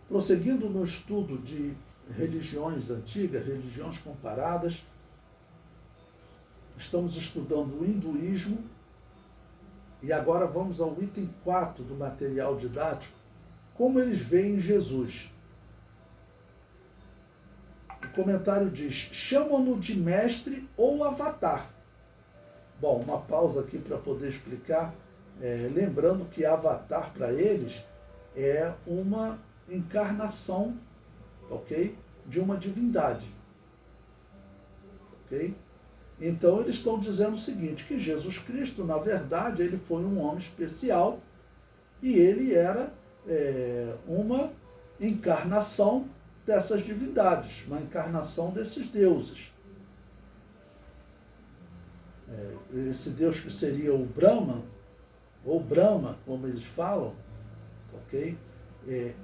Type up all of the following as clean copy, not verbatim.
Prosseguindo no estudo de religiões antigas, religiões comparadas, estamos estudando o hinduísmo e agora vamos ao item 4 do material didático, como eles veem Jesus. O comentário diz, chamam-no de mestre ou avatar. Bom, uma pausa aqui para poder explicar, lembrando que avatar para eles é uma encarnação, ok? De uma divindade, ok? Então eles estão dizendo o seguinte, que Jesus Cristo, na verdade, ele foi um homem especial e ele era uma encarnação dessas divindades, uma encarnação desses deuses. Esse Deus que seria o Brahman, ou Brahma, como eles falam, ok?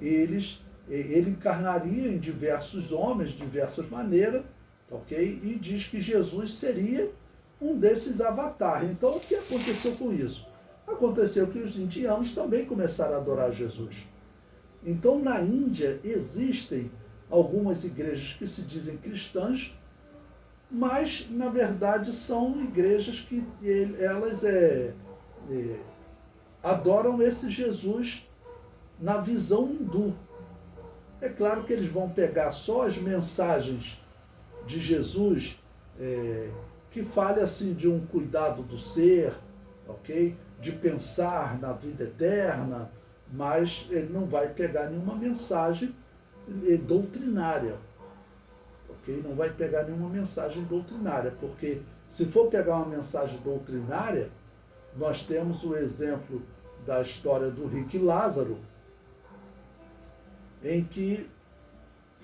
Ele encarnaria em diversos homens, de diversas maneiras, ok? E diz que Jesus seria um desses avatares. Então, o que aconteceu com isso? Aconteceu que os indianos também começaram a adorar Jesus. Então, na Índia, existem algumas igrejas que se dizem cristãs, mas, na verdade, são igrejas que elas adoram esse Jesus na visão hindu. É claro que eles vão pegar só as mensagens de Jesus, que fale assim de um cuidado do ser, ok? De pensar na vida eterna, mas ele não vai pegar nenhuma mensagem doutrinária, ok? Não vai pegar nenhuma mensagem doutrinária, porque se for pegar uma mensagem doutrinária, nós temos o exemplo da história do rico Lázaro, em que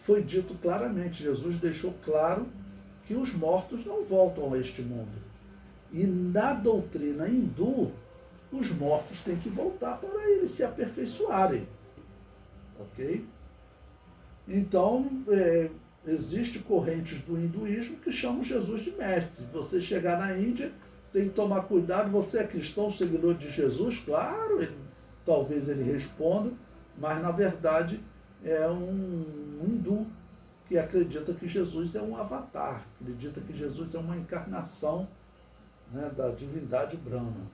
foi dito claramente, Jesus deixou claro que os mortos não voltam a este mundo. E na doutrina hindu, os mortos têm que voltar para eles se aperfeiçoarem. Ok? Então, existem correntes do hinduísmo que chamam Jesus de mestre. Se você chegar na Índia, tem que tomar cuidado. Você é cristão, seguidor de Jesus? Claro, talvez ele responda, mas na verdade é um hindu que acredita que Jesus é um avatar, acredita que Jesus é uma encarnação, né, da divindade Brahma.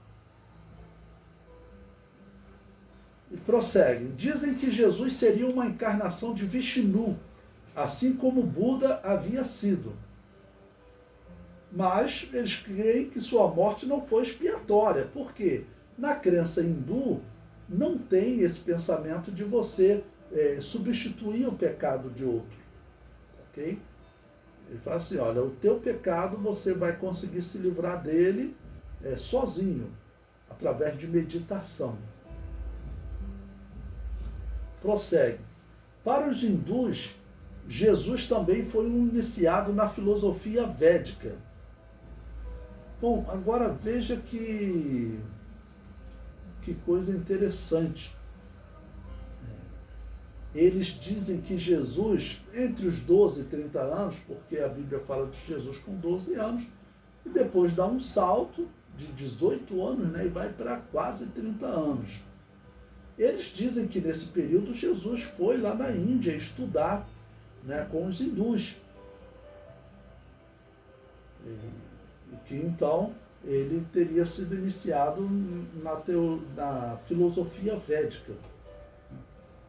E prossegue. Dizem que Jesus seria uma encarnação de Vishnu, assim como Buda havia sido. Mas eles creem que sua morte não foi expiatória. Por quê? Na crença hindu, não tem esse pensamento de você substituir o pecado de outro. Ok? Ele fala assim, olha, o teu pecado você vai conseguir se livrar dele sozinho, através de meditação. Prossegue. Para os hindus, Jesus também foi um iniciado na filosofia védica. Bom, agora veja que coisa interessante. Eles dizem que Jesus, entre os 12 e 30 anos, porque a Bíblia fala de Jesus com 12 anos, e depois dá um salto de 18 anos, né, e vai para quase 30 anos. Eles dizem que nesse período Jesus foi lá na Índia estudar, né, com os hindus. E que então ele teria sido iniciado na filosofia védica.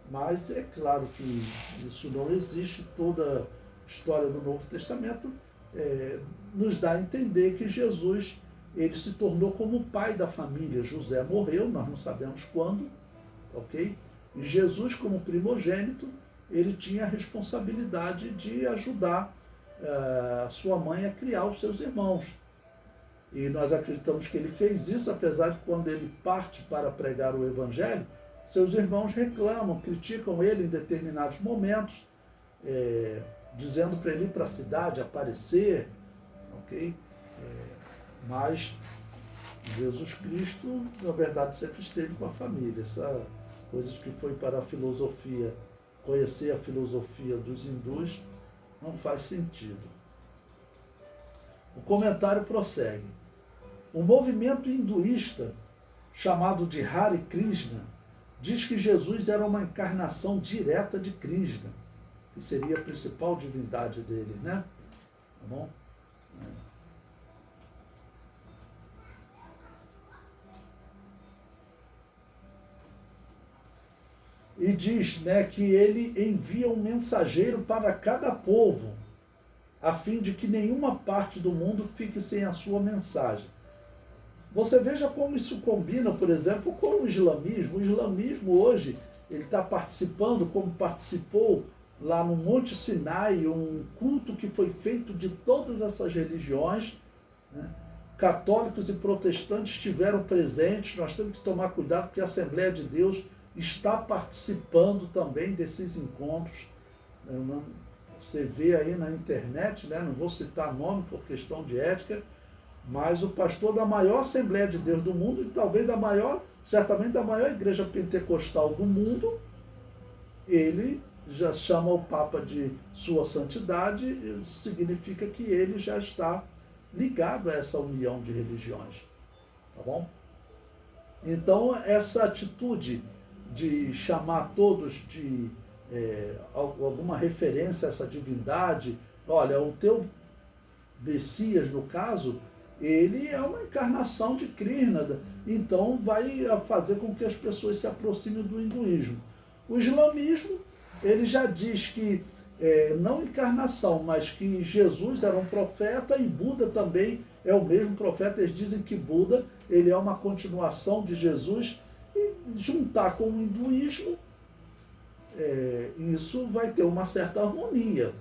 Mas é claro que isso não existe. Toda a história do Novo Testamento nos dá a entender que Jesus ele se tornou como o pai da família. José morreu, nós não sabemos quando, ok? E Jesus, como primogênito, ele tinha a responsabilidade de ajudar a sua mãe a criar os seus irmãos. E nós acreditamos que ele fez isso, apesar de quando ele parte para pregar o Evangelho, seus irmãos reclamam, criticam ele em determinados momentos, dizendo para ele ir para a cidade, aparecer, ok? Mas Jesus Cristo, na verdade, sempre esteve com a família. Essa coisa que foi para a filosofia, conhecer a filosofia dos hindus, não faz sentido. O comentário prossegue. O movimento hinduísta, chamado de Hare Krishna, diz que Jesus era uma encarnação direta de Krishna, que seria a principal divindade dele, né? Tá bom? E diz, né, que ele envia um mensageiro para cada povo, a fim de que nenhuma parte do mundo fique sem a sua mensagem. Você veja como isso combina, por exemplo, com o islamismo. O islamismo hoje, ele está participando, como participou lá no Monte Sinai, um culto que foi feito de todas essas religiões, né? Católicos e protestantes estiveram presentes. Nós temos que tomar cuidado, porque a Assembleia de Deus está participando também desses encontros. Você vê aí na internet, né? Não vou citar nome por questão de ética, mas o pastor da maior Assembleia de Deus do mundo, e talvez da maior, certamente da maior igreja pentecostal do mundo, ele já chama o Papa de Sua Santidade, significa que ele já está ligado a essa união de religiões. Tá bom? Então, essa atitude de chamar todos de alguma referência a essa divindade, olha, o teu Messias, no caso, ele é uma encarnação de Krishna, então vai fazer com que as pessoas se aproximem do hinduísmo. O islamismo, ele já diz que, não encarnação, mas que Jesus era um profeta e Buda também é o mesmo profeta. Eles dizem que Buda, ele é uma continuação de Jesus, e juntar com o hinduísmo, isso vai ter uma certa harmonia.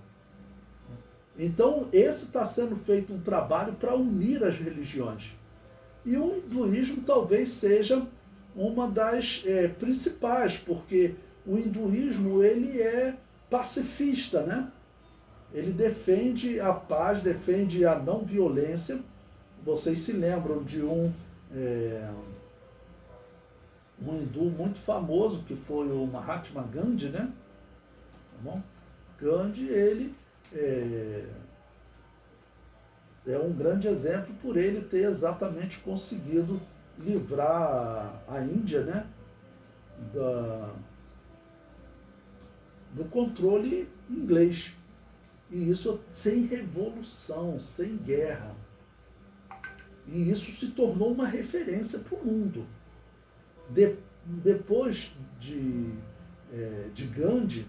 Então, esse está sendo feito um trabalho para unir as religiões. E o hinduísmo talvez seja uma das principais, porque o hinduísmo, ele é pacifista, né? Ele defende a paz, defende a não violência. Vocês se lembram de um hindu muito famoso, que foi o Mahatma Gandhi, né? Tá bom? Gandhi, ele é um grande exemplo por ele ter exatamente conseguido livrar a Índia, né, do controle inglês. E isso sem revolução, sem guerra. E isso se tornou uma referência para o mundo. Depois de Gandhi,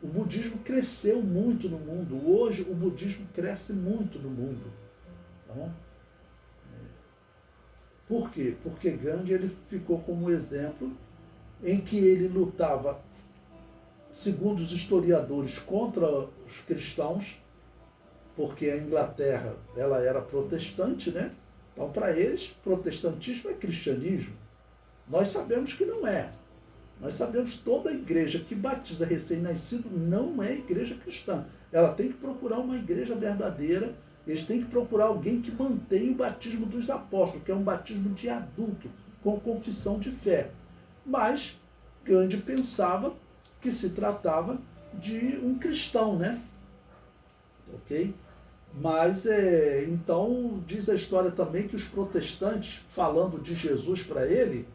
o budismo cresceu muito no mundo. Hoje o budismo cresce muito no mundo. Tá bom? Por quê? Porque Gandhi, ele ficou como exemplo em que ele lutava, segundo os historiadores, contra os cristãos, porque a Inglaterra, ela era protestante, né? Então, para eles, protestantismo é cristianismo. Nós sabemos que não é. Nós sabemos que toda igreja que batiza recém-nascido não é igreja cristã. Ela tem que procurar uma igreja verdadeira, eles têm que procurar alguém que mantenha o batismo dos apóstolos, que é um batismo de adulto, com confissão de fé. Mas Gandhi pensava que se tratava de um cristão, né? Ok? Mas, então, diz a história também que os protestantes, falando de Jesus para ele,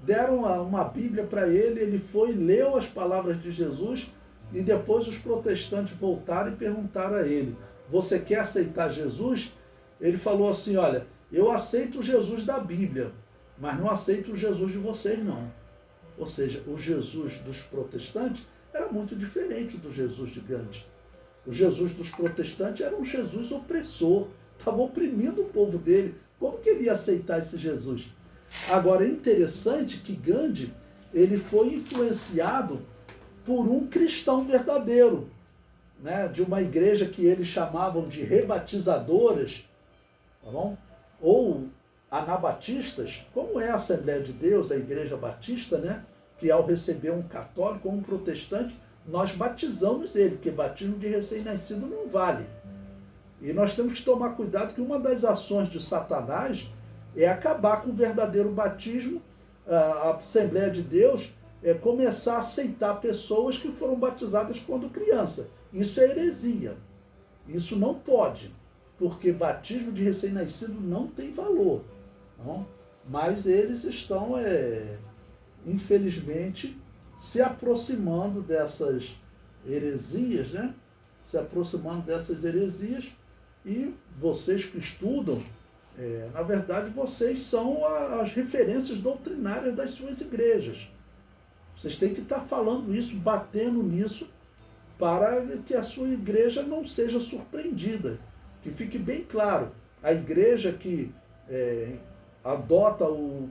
deram uma Bíblia para ele, ele foi, leu as palavras de Jesus, e depois os protestantes voltaram e perguntaram a ele: você quer aceitar Jesus? Ele falou assim: olha, eu aceito o Jesus da Bíblia, mas não aceito o Jesus de vocês, não. Ou seja, o Jesus dos protestantes era muito diferente do Jesus de Gandhi. O Jesus dos protestantes era um Jesus opressor, estava oprimindo o povo dele. Como que ele ia aceitar esse Jesus? Agora, é interessante que Gandhi, ele foi influenciado por um cristão verdadeiro, né, de uma igreja que eles chamavam de rebatizadoras, tá bom? Ou anabatistas, como é a Assembleia de Deus, a Igreja Batista, né, que ao receber um católico ou um protestante, nós batizamos ele, porque batismo de recém-nascido não vale. E nós temos que tomar cuidado que uma das ações de Satanás é acabar com o verdadeiro batismo. A Assembleia de Deus é começar a aceitar pessoas que foram batizadas quando criança. Isso é heresia. Isso não pode, porque batismo de recém-nascido não tem valor. Não? Mas eles estão infelizmente, se aproximando dessas heresias, né? Se aproximando dessas heresias, e vocês que estudam, na verdade, vocês são as referências doutrinárias das suas igrejas. Vocês têm que estar falando isso, batendo nisso, para que a sua igreja não seja surpreendida. Que fique bem claro, a igreja que adota o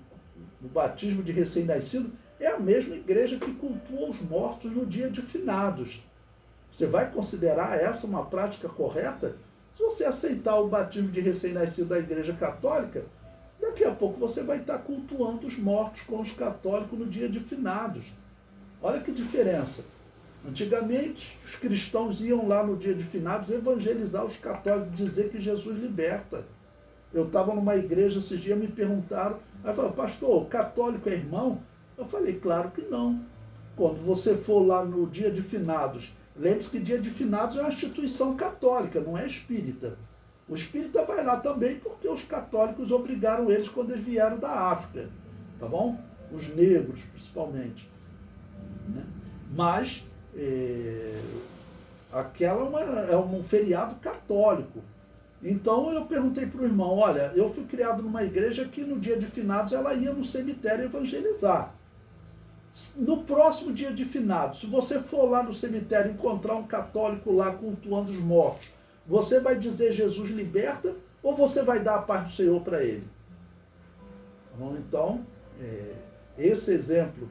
batismo de recém-nascido é a mesma igreja que cultua os mortos no dia de finados. Você vai considerar essa uma prática correta? Se você aceitar o batismo de recém-nascido da Igreja Católica, daqui a pouco você vai estar cultuando os mortos com os católicos no dia de finados. Olha que diferença. Antigamente, os cristãos iam lá no dia de finados evangelizar os católicos, dizer que Jesus liberta. Eu estava numa igreja esses dias, me perguntaram, aí falaram, pastor, católico é irmão? Eu falei, claro que não. Quando você for lá no dia de finados, lembre-se que dia de finados é uma instituição católica, não é espírita. O espírita vai lá também porque os católicos obrigaram eles quando eles vieram da África, tá bom? Os negros, principalmente. Né? Mas, aquela é um feriado católico. Então eu perguntei para o irmão, olha, eu fui criado numa igreja que no dia de finados ela ia no cemitério evangelizar. No próximo dia de finados, se você for lá no cemitério encontrar um católico lá cultuando os mortos, você vai dizer Jesus liberta ou você vai dar a paz do Senhor para ele? Então, esse exemplo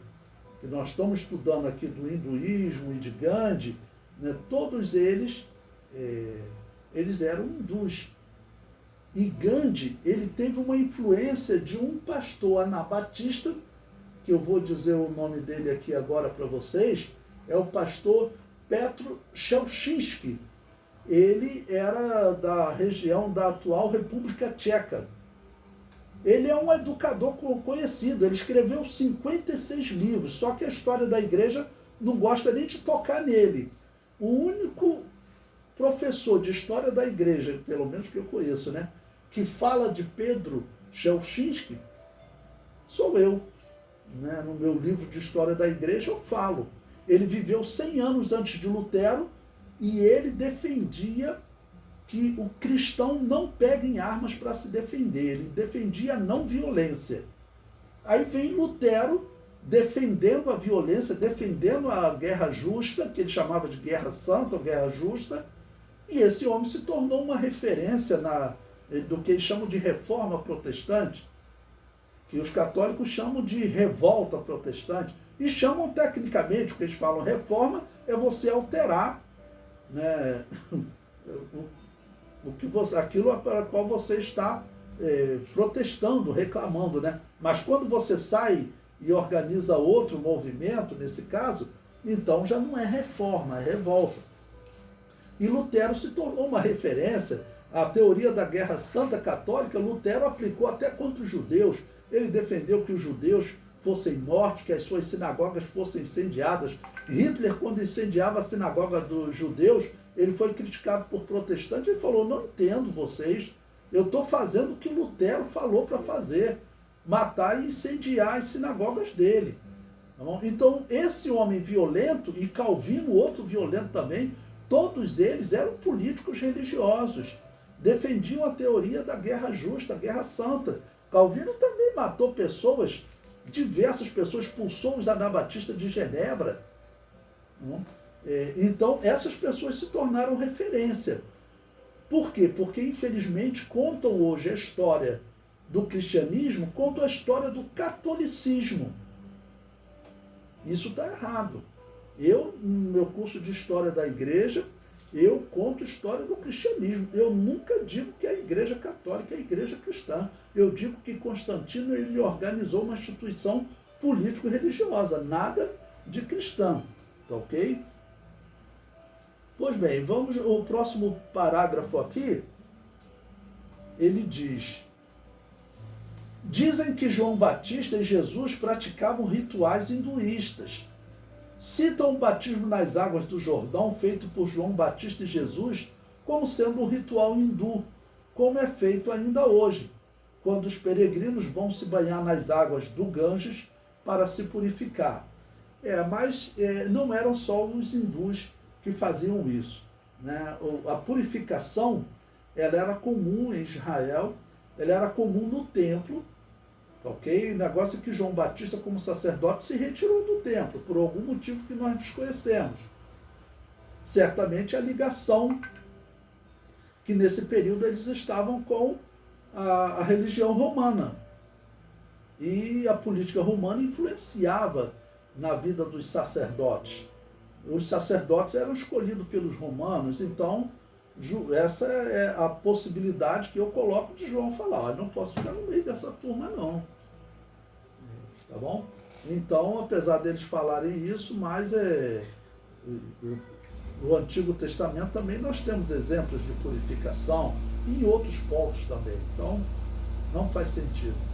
que nós estamos estudando aqui do hinduísmo e de Gandhi, né, todos eles eram hindus. E Gandhi, ele teve uma influência de um pastor anabatista, que eu vou dizer o nome dele aqui agora para vocês, é o pastor Petro Chelchinsky. Ele era da região da atual República Tcheca. Ele é um educador conhecido, ele escreveu 56 livros, só que a história da igreja não gosta nem de tocar nele. O único professor de história da igreja, pelo menos que eu conheço, né, que fala de Pedro Chelchinsky, sou eu. Né? No meu livro de história da igreja eu falo. Ele viveu 100 anos antes de Lutero e ele defendia que o cristão não pega em armas para se defender. Ele defendia a não violência. Aí vem Lutero defendendo a violência, defendendo a guerra justa, que ele chamava de guerra santa, ou guerra justa, e esse homem se tornou uma referência do que eles chamam de reforma protestante, que os católicos chamam de revolta protestante, e chamam tecnicamente, o que eles falam reforma, é você alterar, né, aquilo para o qual você está protestando, reclamando. Né? Mas quando você sai e organiza outro movimento, nesse caso, então já não é reforma, é revolta. E Lutero se tornou uma referência. A teoria da guerra santa católica, Lutero aplicou até contra os judeus. Ele defendeu que os judeus fossem mortos, que as suas sinagogas fossem incendiadas. Hitler, quando incendiava a sinagoga dos judeus, ele foi criticado por protestantes. Ele falou, não entendo vocês, eu estou fazendo o que Lutero falou para fazer, matar e incendiar as sinagogas dele. Então, esse homem violento, e Calvino, outro violento também, todos eles eram políticos religiosos, defendiam a teoria da guerra justa, a guerra santa. Calvino também matou pessoas, diversas pessoas, expulsou os anabatistas de Genebra. Então, essas pessoas se tornaram referência. Por quê? Porque, infelizmente, contam hoje a história do cristianismo, contam a história do catolicismo. Isso está errado. Eu, no meu curso de História da Igreja, eu conto a história do cristianismo. Eu nunca digo que a Igreja Católica é a Igreja Cristã. Eu digo que Constantino ele organizou uma instituição político-religiosa, nada de cristã. Tá ok? Pois bem, vamos ao próximo parágrafo aqui. Ele diz: dizem que João Batista e Jesus praticavam rituais hinduístas. Citam o batismo nas águas do Jordão, feito por João Batista e Jesus, como sendo um ritual hindu, como é feito ainda hoje, quando os peregrinos vão se banhar nas águas do Ganges para se purificar. Mas não eram só os hindus que faziam isso, né? A purificação, ela era comum em Israel, ela era comum no templo, ok? O negócio é que João Batista, como sacerdote, se retirou do templo, por algum motivo que nós desconhecemos. Certamente a ligação que nesse período eles estavam com a religião romana. E a política romana influenciava na vida dos sacerdotes. Os sacerdotes eram escolhidos pelos romanos, então essa é a possibilidade que eu coloco de João falar: eu não posso ficar no meio dessa turma não. Tá bom? Então, apesar deles falarem isso, mas no Antigo Testamento também nós temos exemplos de purificação, e em outros povos também. Então, não faz sentido.